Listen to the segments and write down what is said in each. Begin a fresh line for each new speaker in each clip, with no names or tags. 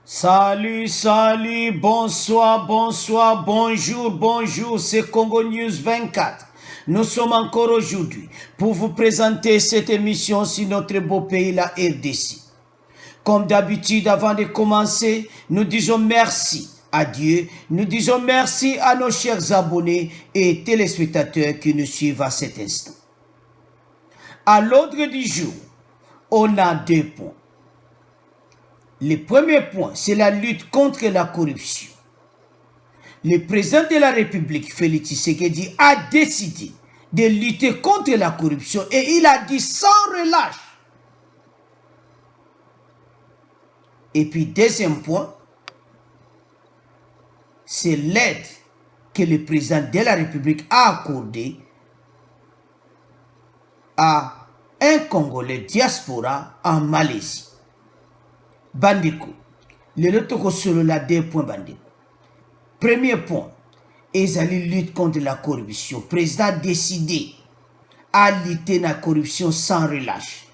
Salut, salut, bonsoir, bonsoir, bonjour, bonjour, c'est Congo News 24. Nous sommes encore aujourd'hui pour vous présenter cette émission sur notre beau pays, la RDC. Comme d'habitude, avant de commencer, nous disons merci à Dieu, nous disons merci à nos chers abonnés et téléspectateurs qui nous suivent à cet instant. À l'ordre du jour, on a 2 points. Le premier point, c'est la lutte contre la corruption. Le président de la République, Félix Tshisekedi, a décidé de lutter contre la corruption et il a dit sans relâche. Et puis, deuxième point, c'est l'aide que le président de la République a accordée à un Congolais diaspora en Malaisie. Bandeko, le lotoko solo la 2 points bandeko. Premier point, ils allaient lutter contre la corruption. Le président a décidé à lutter la corruption sans relâche.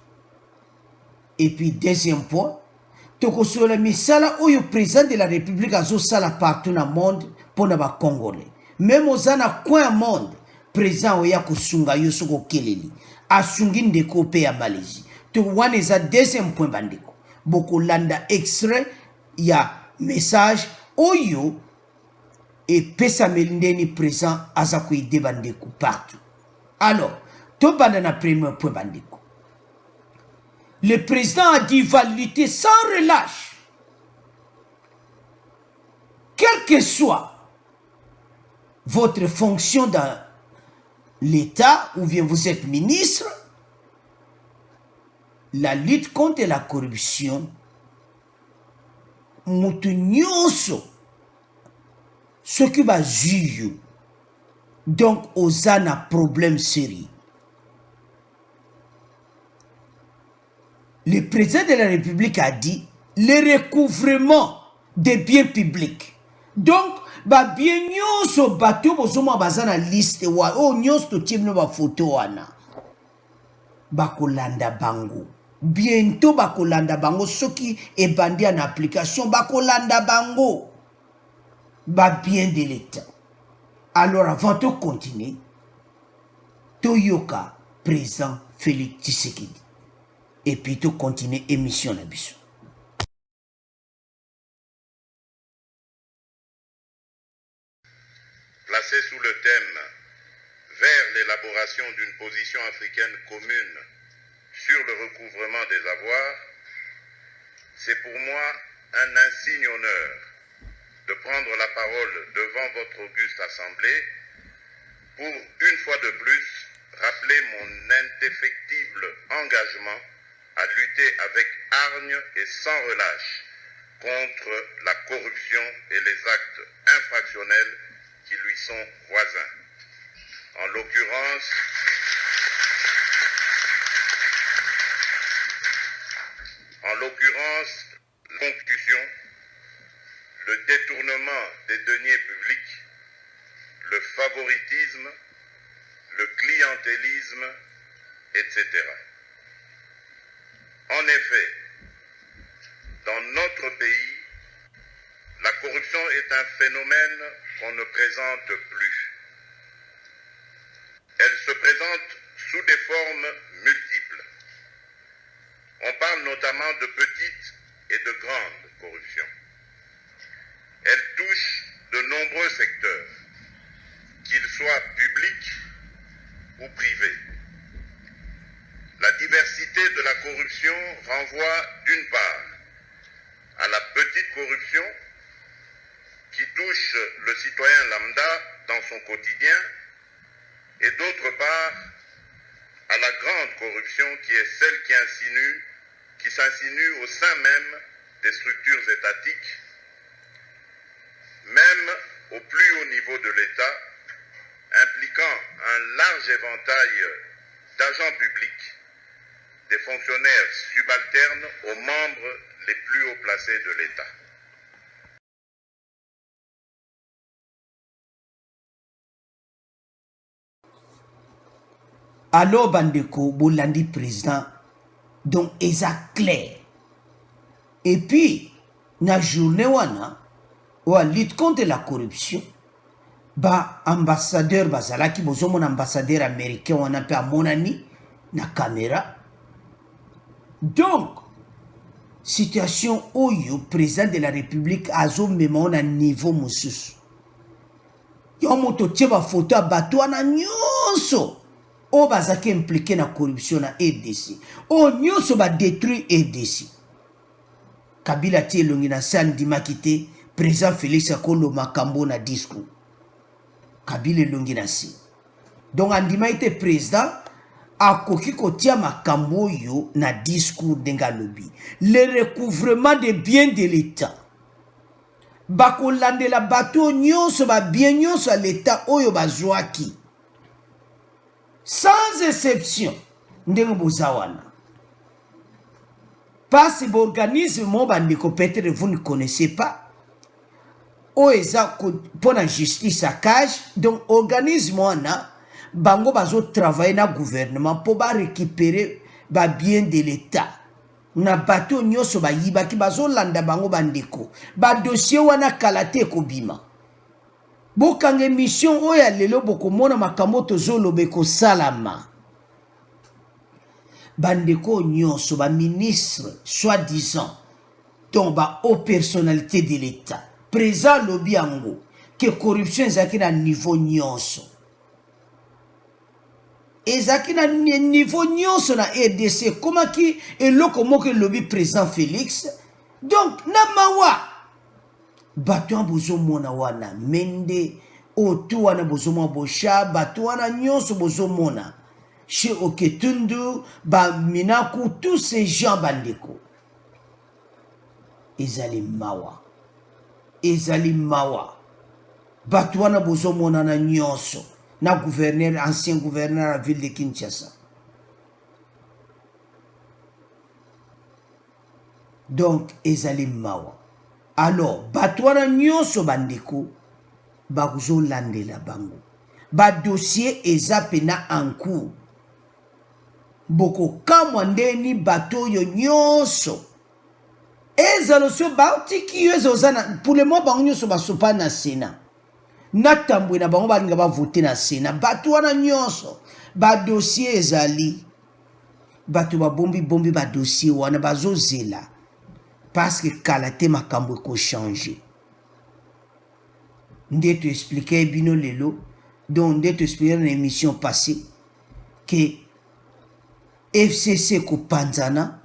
Et puis deuxième point, toko solo la misala où le président de la République a sala partout dans le monde pour les Congolais. Même aux zana coin monde, président oya kusunga yosoko keleli. Asungi ndeko pe ya Malaisie. To wane za deuxième point bandeko. Beaucoup landa extrait, il y a message oyo et pesa melindeni présent azakui de bandeko partout. Alors, to bandana premier point bandeko. Le président a dit va lutter sans relâche. Quelle que soit votre fonction dans l'État ou bien vous êtes ministre, la lutte contre la corruption, mutu nyonso, ce qui va juger, donc aux un problème sérieux. Le président de la République a dit le recouvrement des biens publics. Donc, ba bien nyonso bato bozoma bazana liste wa o nyonso to timno ba photo wana. Bakolanda bango. Bientôt bakolanda bango soki ebandi en application bakolanda bango ba bien de l'État. Alors avant de continuer, Toyoka président Félix Tshisekedi et puis to continuer émission na biso.
Placé sous le thème vers l'élaboration d'une position africaine commune sur le recouvrement des avoirs, c'est pour moi un insigne honneur de prendre la parole devant votre auguste assemblée pour, une fois de plus, rappeler mon indéfectible engagement à lutter avec hargne et sans relâche contre la corruption et les actes infractionnels qui lui sont voisins. En l'occurrence, la concussion, le détournement des deniers publics, le favoritisme, le clientélisme, etc. En effet, dans notre pays, la corruption est un phénomène qu'on ne présente plus. Elle se présente sous des formes multiples. On parle notamment de petites et de grandes corruptions. Elle touche de nombreux secteurs, qu'ils soient publics ou privés. La diversité de la corruption renvoie d'une part à la petite corruption qui touche le citoyen lambda dans son quotidien et d'autre part à la grande corruption qui est celle qui s'insinue au sein même des structures étatiques, même au plus haut niveau de l'État, impliquant un large éventail d'agents publics, des fonctionnaires subalternes aux membres les plus haut placés de l'État.
Alors bandeko bolandi président donc eza clair. Et puis na journée wana wa lutte contre la corruption ba ambassadeur bazalaki bozomona ambassadeur américain wana pe amonani na caméra. Donc situation oyo président de la république azomema na niveau mosusu yo moto tie ba photo ya bato wana nyonso o bazaki impliqué na corruption na RDC o nyonso ba détruit RDC. Kabila tie longi na san dimakite président Félix akolo makambo na discours Kabila longi na si. Donc andima ite président akoki kotia makambo yo na discours denga lobby. Le recouvrement des biens de l'État. Bako landela bato nyonso ba bien nyonso à l'État oyo bazwaki. Sans exception. Ndengo bozawana. Parce que l'organisme mon bandiko peut-être vous ne connaissez pas. Oeza pour la justice à cage. Donc organisme wana bango bazo travailler na gouvernement pour ba récupérer ba bien de l'État. Na bato nyoso ba yiba ki bazo landa bango bandeko. Ba dossier wana kalate ko bima. Bokange mission oya lelo boko mona makambo tozolo beko salama. Bandeko nyonso ba ministre soi-disant donc ba haute personnalité de l'État. Présent lobby ango que corruption ezaki na niveau nyonso. Ezaki na niveau nyonso na RDC comment ki eloko moko lobby président Félix. Donc na mawa bato bozo mona wana mende otu wana bozo mona bosha bato wana nyonso bozo mona chez Oketundu ba Minaku tous ces gens bandeko ezali mawa bato wana bozo mona na nyonso na gouverneur ancien gouverneur de la ville de Kinshasa. Donc ezali mawa. Alors bato wana nyonso bandeko bakuzo landela bango ba dossier eza pena en cours boko kamwa ndeni bato yo nyonso ezalo so bautiki yo ezozana pour le moment bango nyonso basopa na Sénat na tambwe na bango balinga ba voter na Sénat bato wana nyonso ba dossier ezali bato ba bombi ba dossier wana bazozela parce que kalate makambo ko changer. Nde te expliquer bino lelo donc nde te expliquer dans l'émission passée que FCC ko panzana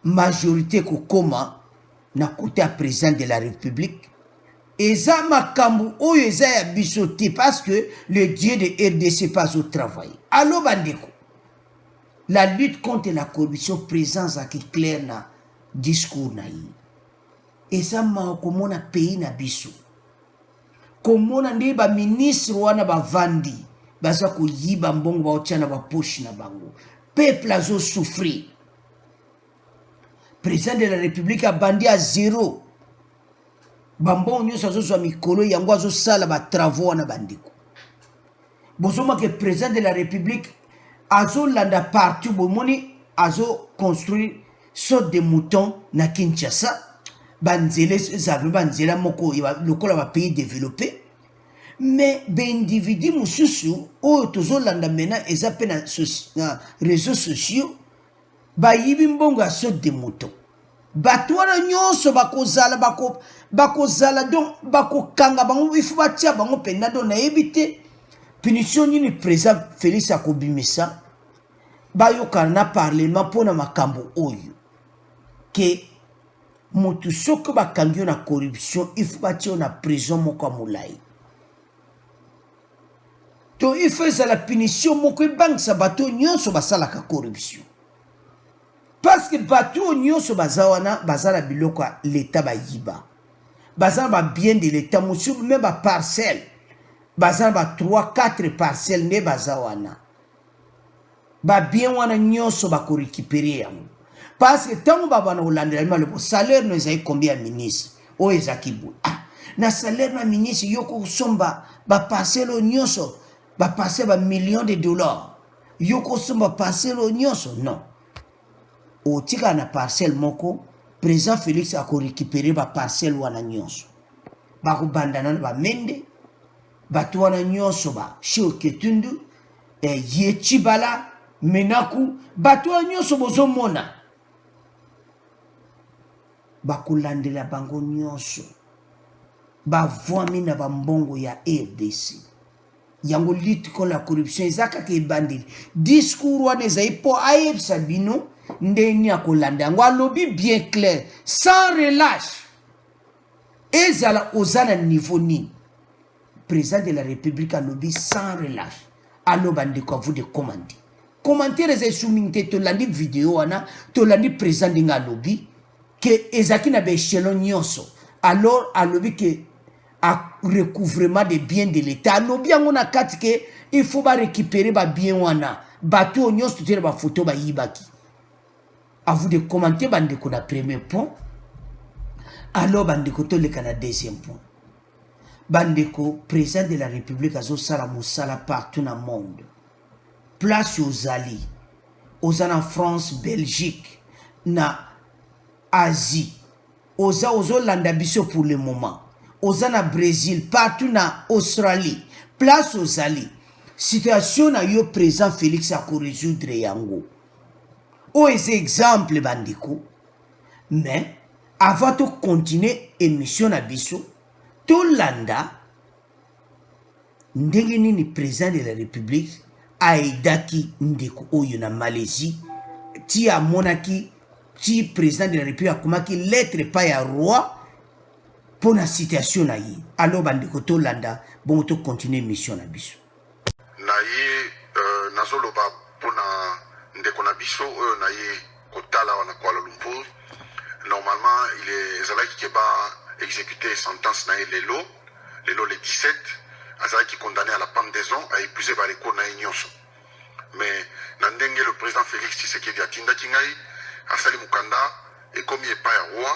majorité ko koma na côté à président de la République eza makambo oyo eza ya bisoté parce que le dieu de RDC passe au travail. Allo bandeko la lutte contre la corruption présence à qui clair na discours na yi eza ma komona pays na biso komona nde ba ministre wana bavandi baza ko yiba mbongo ba ochana ba poche na bango peuple azo souffrir. Président de la République a bandi à zéro bambon nyonso azozwa mikolo yango azosala ba travaux wana bandeko bozoma ke président de la République azolanda partout bomoni azo construire sorte de mouton na Kinshasa banzele zabe banzela moko lokola ba pays développé mais ben individu mususu o tozolanda mena eza pe na réseaux sociaux ba yibi mbongo sorte de mouton bato wana nyonso bakozala donc bakokanga bango ifu batia bango pena donc nayebi te punition nini président Félix akobimisa bayokana na parlement mpona makambo oyo ke motu soki bakangi yo na corruption ifu batia yo na prison moko ya molai to ifu ezala punition moko ebangisa bato nyonso basalaka corruption parce que bato nyonso baza wana baza na biloko ya l'État bayiba baza na ba bien de l'État mosusu me ba parcelle baza na ba 3-4 parcelles nde baza wana ba bien wana nyonso bako récupérer yango parce que tango babana olandela malobo salaire no ezali combien ministre o ezaki bout na salaire na ministre yoko somba ba parcelle nyonso ba parcelle ba millions de dollars yoko somba parcelle nyonso non o tika na parcelle moko président Félix a récupéré ba parcelle wana nyonso ba ko bandana ba mende bato wana nyonso ba Cheo Ketundu Yechibala Menaku bato wana nyonso bozomona bakolandela bango nyonso bavwami na bambongo ya RDC yango lutte contre la corruption ezaka ke bandeli discours wana ezali po ayebisa bino ndeni akolanda yango alobi bien clair sans relâche ezala ozana niveau nini président de la république alobi sans relâche aloba ndeko avu de commentaire ezali souminite tolandi video wana tolandi président ndenge alobi ke ezaki na baechelon nyonso alors alobi ke à recouvrement des biens de l'État. Alobi yango na kati ke il faut ba récupérer ba bien wana. Bato nyonso tutele ba photo ba yibaki. À vous de commenter bandeko na premier point. Alors bandeko to le kana deuxième point. Bandeko président de la République azo sala mosala partout dans le monde. Place aux alliés. Aux en France, Belgique, na Asie. Aux Hollande biso pour le moment. Aux en Brésil, partout na Australie, place aux alliés. Situation na yo président Félix a résoudre yango. O ese exemple bandiko. Mais avant de continuer émission na biso, to landa ndenge nini président de la République aidaki ndeko oyo na Malaisie ti amonaki ti président de la République akomaki lettre pa ya roi pour la situation na ye. Alors bandeko to landa bon to continuer mission na biso
na ye nazoloba pona ndeko na biso oyo na ye kotala wana Kuala Lumpur. Normalement il est ezalaki ke ba exécuté sentence na ye lelo le 17 azalaki condamné à la pendaison a épuisé ba recours na ye nyonso. Mais na ndenge le président Félix Tshisekedi atindaki ngai asali mukanda ekomi epai ya roi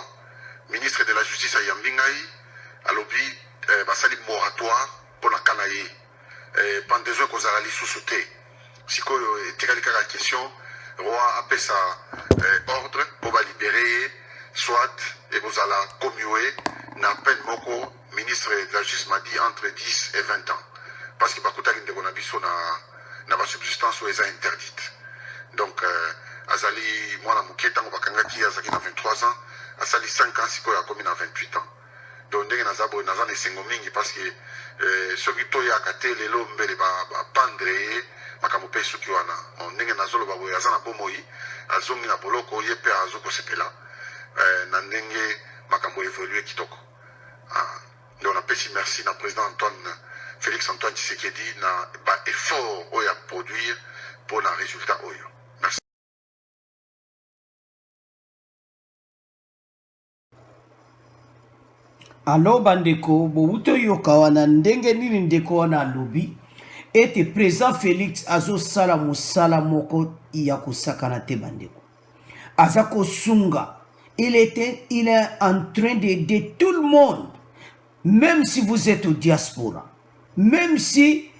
ministre de la justice ayambi ngai alobi basali moratoire mpona kana ye pendaison ekozala lisusu te sikoyo etikali kaka question roi apesa ordre mpo balibere ye soit ekozala commué na peine moko. Ministre de la justice m'a dit entre 10 et 20 ans parce que bakutaki ndeko na biso na basubsistance oyo eza interdite. Donc azali mwana moke ntango bakangaki azalaki na 23 ans asali 5 ans sikoyo akomi na 28 ans. Donc ndenge naza boye naza na esengo mingi parce que soki toyaka te lelo mbele bapandre ye makambo mpe soki wana ndenge nazoloba boye aza na bomoi azongi na boloko ye mpe azokosepela na ndenge makambo évolue kitoko. Donc on appelle merci na président Félix Antoine Tshisekedi na effort oyo à produire pour le résultat oyo. Merci.
Alors bandeko bouto yoka wana ndenge nini ndeko wana alobi ete président Félix azo sala musala moko ya kosakana te bandeko azako sunga il est en train d'aider tout le monde. Même si vous êtes au diaspora, même si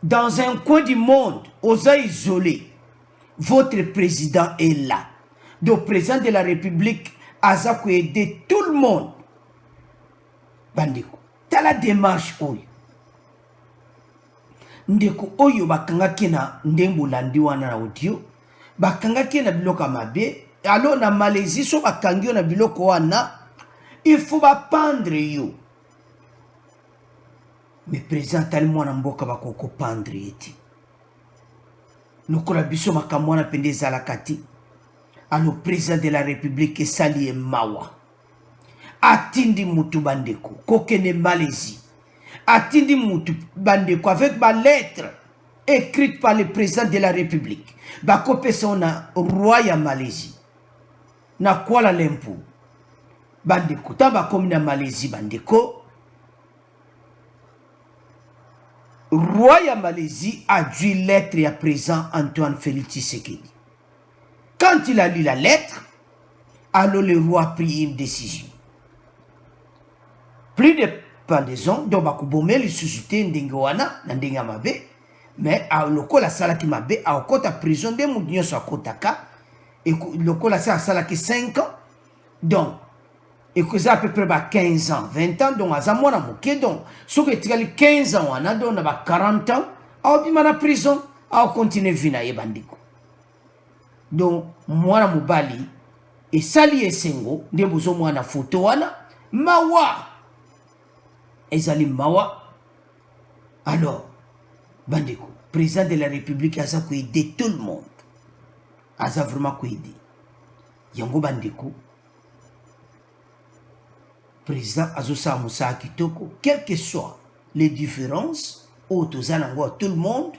dans un coin du monde, aux isolés, votre président est là. Le président de la République a aidé tout le monde. Bandeko, t'as la démarche oyo. Ndeko oyo bakangaki na ndembo landi wana na audio, bakangaki na biloko mabe, alors na Malaisie so bakangi na biloko wana, il faut pendre yo. Mais président tali mwana mboka bakoko pendre eti. Lokola biso makamwana pende zalakati. Alors président de la République sali mawa. Atindi mutu bandeko kokene Malaisie. Atindi mutu bandeko avec ma lettre écrite par le président de la République. Bakope sona roi ya Malaisie. Na Kuala Lumpur. Bandeko taba komi na Malaisie bandeko. Roi ya Malaisie a dû lettre à présent Antoine Félix Tshisekedi. Quand il a lu la lettre, alors le roi a pris une décision. Plus de pendaison, donc bakubome le suscité ndengewana na ndenga mabe, mais a lokola salaki mabe a okota prison de mudinyo so akotaka et lokola sa salaki 5 ans Donc, et que ça à peu près 15 ans, 20 ans, donc à ça moi donc ce que tu as 15 ans, on a donc 40 ans, à la prison, à continuer vina et bandiko. Donc, moi na mobali, et sali et sengo, de bozo moi na photo wana, mawa, et sali mawa. Alors, bandiko, président de la République a ça aider tout le monde, a ça vraiment aider. Yango bandiko. Président Azosa Moussa Kitoko, quelles que soient les différences, autres tout le monde,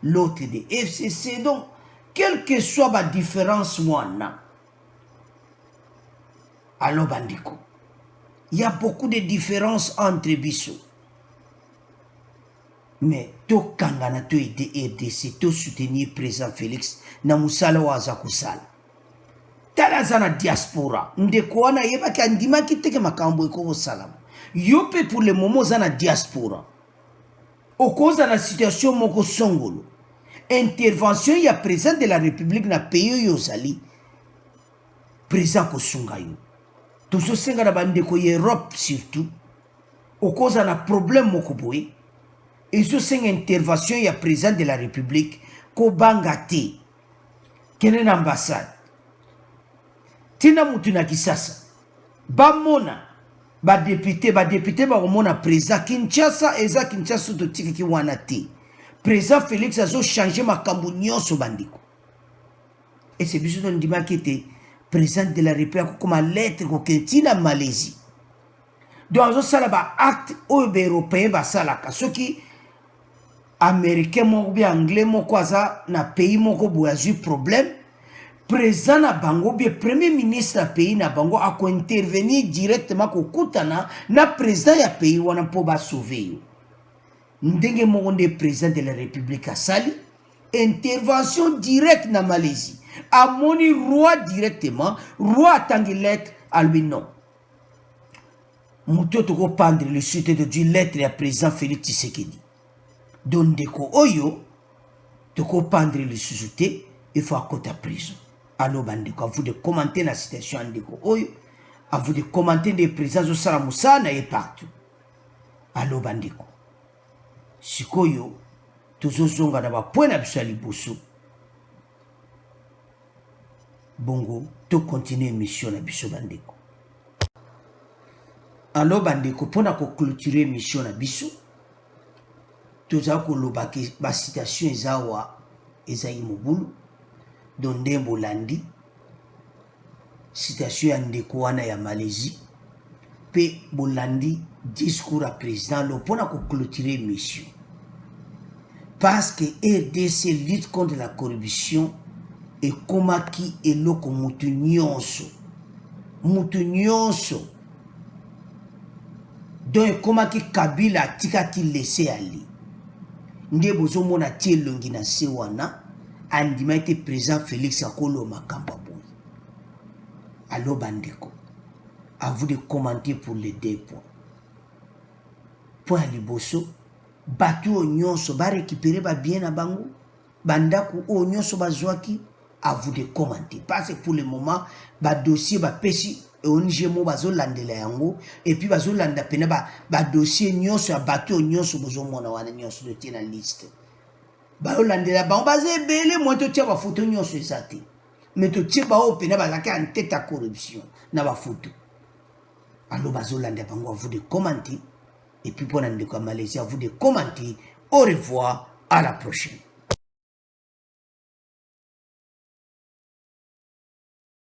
l'autre des FCC, donc, quelle que soit la différence, alors bandiko, il y a beaucoup de différences entre Bissou. Mais tout kangana to aider RDC, tout soutenir président Félix, na Moussala wa Zakusala. Talazana diaspora ndeko wana yebaki andima kiteke makambo eko salam yope pour le moment zana diaspora okoza na situation moko songolo intervention ya président de la République na pays yozali président ko sungayo tozo senga na bandeko ya Europe surtout okoza na problème moko boy ezo senga intervention ya président de la République ko bangate kenen ambassade tina mutu na kisasa bamona ba député ba omona président Kinshasa eza Kinshasa to tiki ki wana te président Félix azo changer makambo nyonso bandiko et c'est biso don ndima kete président de la République comme lettre ko kentina Malaisie donc azo sala ba acte o européen ba sala ka soki américain moko bien anglais moko aza na pays moko boyazu problème président na bango bien premier ministre na pays na bango a ko intervenir directement ko kutana na président ya pays wana po ba sauver yo ndenge moko nde président de la République a sali intervention directe na Malaisie amoni roi directement roi tangi lettre à lui non muto to ko pendre le suite de du lettre ya président Félix Tshisekedi donc deko oyo to ko pendre le suite il faut à côté prison. Alors, bandiko, à vous de commenter la situation andiko oyo, à vous de commenter des présences au Salamoussana et partout. Alors, bandiko, sikoyo, tozo zonga na ba point na biso liboso. Bongo, to continuer mission na biso bandiko. Alors, bandiko, pona ko clôturer mission na biso, toza ko lobaki ba citation ezawa ezai mobulu. Donde Bolandi, citation ya ndeko wana ya Malaisie, pe Bolandi discours à président lo pona ko clôturer mission. Parce que RDC lutte contre la corruption et komaki eloko mutu nyonso. Donc komaki Kabila tikaki laisser aller. Nde bozo mona tie longi na se wana. Andima était présent Félix Akolo Makamba Boy. Allo bandeko. À vous de commenter pour les 2 points. Point liboso. Batu o nyonso ba récupérer ba bien na bango. Bandaku o nyonso ba zwaki. À vous de commenter. Parce que pour le moment, ba dossier ba pesi ONG mo bazo landela yango. Et puis bazo landa pena ba dossier nyonso ya batu o nyonso bozo mona wana nyonso de tina liste. Bao landela ba baze belé moi to tia ba photo nyonso ezate mais to tia ba opena ba laka en tête à corruption na ba photo allo bazo landela bango à vous de commenter et puis pour ndeko Malaisie à vous de commenter. Au revoir, à la prochaine.